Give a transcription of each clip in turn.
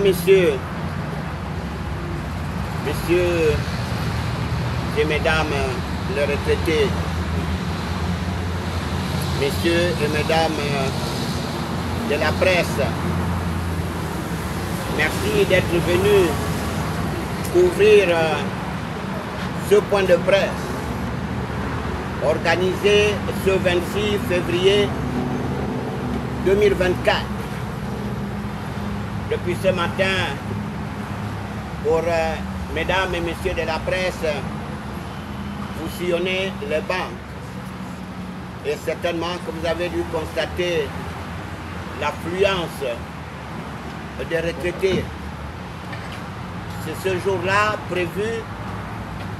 messieurs et mesdames les retraités, messieurs et mesdames de la presse, merci d'être venus couvrir ce point de presse organisé ce 26 février 2024. Depuis ce matin, pour mesdames et messieurs de la presse, vous sillonnez les banques et certainement que vous avez dû constater l'affluence des retraités. C'est ce jour-là prévu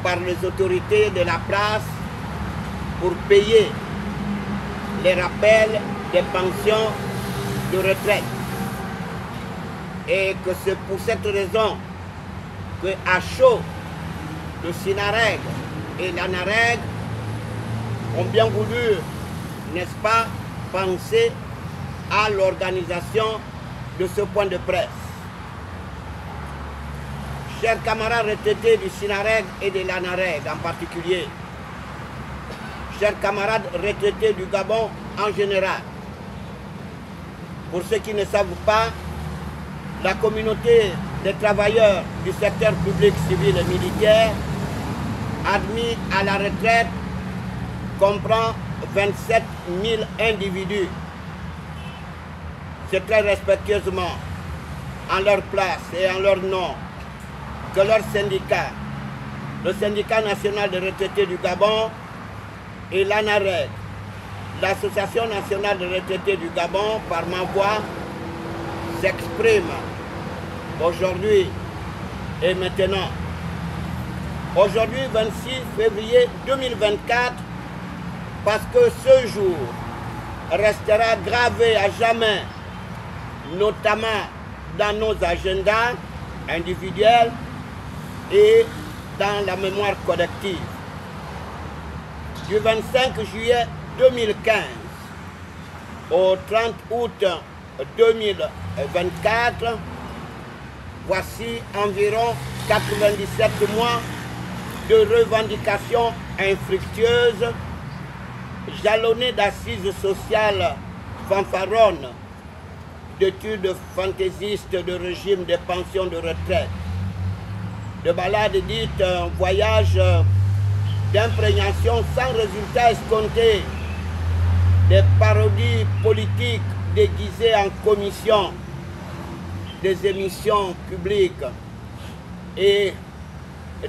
par les autorités de la place pour payer les rappels des pensions de retraite. Et que c'est pour cette raison que à chaud, le SINAREG et l'ANAREG ont bien voulu, n'est-ce pas, penser à l'organisation de ce point de presse. Chers camarades retraités du SINAREG et de l'ANAREG en particulier, chers camarades retraités du Gabon en général, pour ceux qui ne savent pas, la communauté des travailleurs du secteur public, civil et militaire admis à la retraite comprend 27 000 individus. C'est très respectueusement en leur place et en leur nom que leur syndicat, le syndicat national des retraités du Gabon et l'ANAREG, l'association nationale des retraités du Gabon, par ma voix, s'exprime aujourd'hui et maintenant. Aujourd'hui, 26 février 2024, parce que ce jour restera gravé à jamais, notamment dans nos agendas individuels et dans la mémoire collective. Du 25 juillet 2015 au 30 août 2024, voici environ 97 mois de revendications infructueuses, jalonnées d'assises sociales fanfaronnes, d'études fantaisistes de régime des pensions de retraite, de balades dites voyages d'imprégnation sans résultat escompté, des parodies politiques déguisées en commission, des émissions publiques et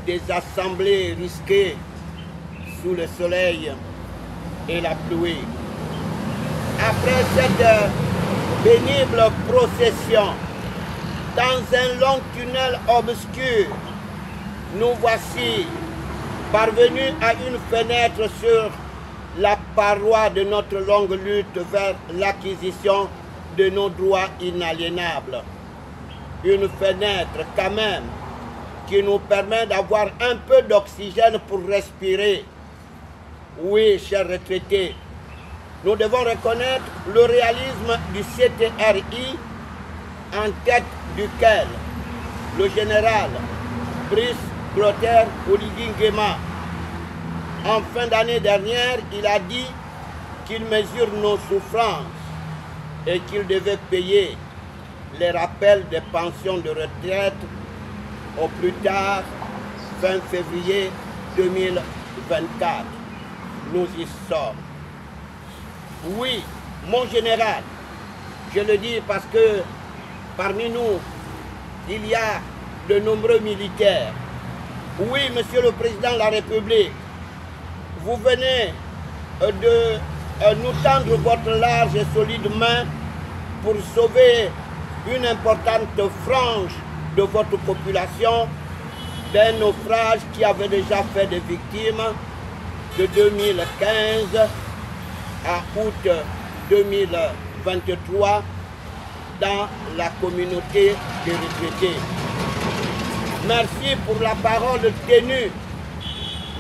des assemblées risquées sous le soleil et la pluie. Après cette pénible procession, dans un long tunnel obscur, nous voici parvenus à une fenêtre sur la paroi de notre longue lutte vers l'acquisition de nos droits inaliénables. Une fenêtre quand même qui nous permet d'avoir un peu d'oxygène pour respirer. Oui, chers retraités, nous devons reconnaître le réalisme du CTRI en tête duquel le général Brice Clotaire Oligui Nguema, en fin d'année dernière, il a dit qu'il mesure nos souffrances et qu'il devait payer les rappels des pensions de retraite au plus tard fin février 2024. Nous y sommes. Oui, mon général, je le dis parce que parmi nous, il y a de nombreux militaires. Oui, Monsieur le Président de la République, vous venez de nous tendre votre large et solide main pour sauver une importante frange de votre population d'un naufrage qui avait déjà fait des victimes de 2015 à août 2023 dans la communauté des retraités. Merci pour la parole tenue.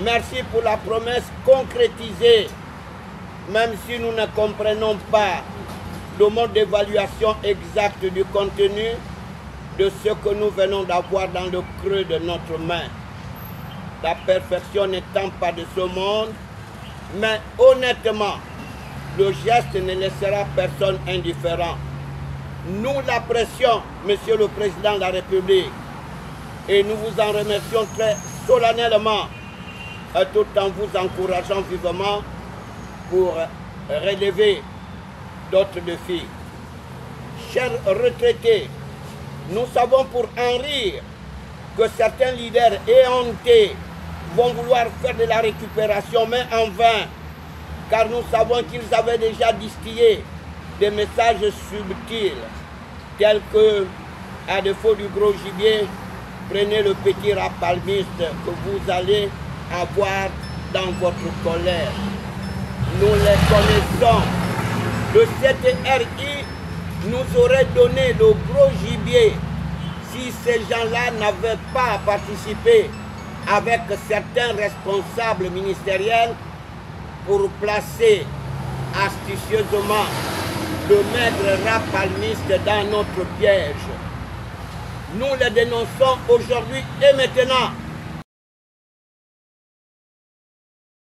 Merci pour la promesse concrétisée, même si nous ne comprenons pas le mode d'évaluation exact du contenu, de ce que nous venons d'avoir dans le creux de notre main. La perfection n'étant pas de ce monde, mais honnêtement, le geste ne laissera personne indifférent. Nous l'apprécions, Monsieur le Président de la République, et nous vous en remercions très solennellement, tout en vous encourageant vivement pour relever d'autres défis. Chers retraités, nous savons pour en rire que certains leaders éhontés vont vouloir faire de la récupération, mais en vain, car nous savons qu'ils avaient déjà distillé des messages subtils, tels que, à défaut du gros gibier, prenez le petit rapalmiste que vous allez avoir dans votre colère. Nous les connaissons. Le CTRI nous aurait donné le gros gibier si ces gens-là n'avaient pas participé avec certains responsables ministériels pour placer astucieusement le maître rapalmiste dans notre piège. Nous les dénonçons aujourd'hui et maintenant.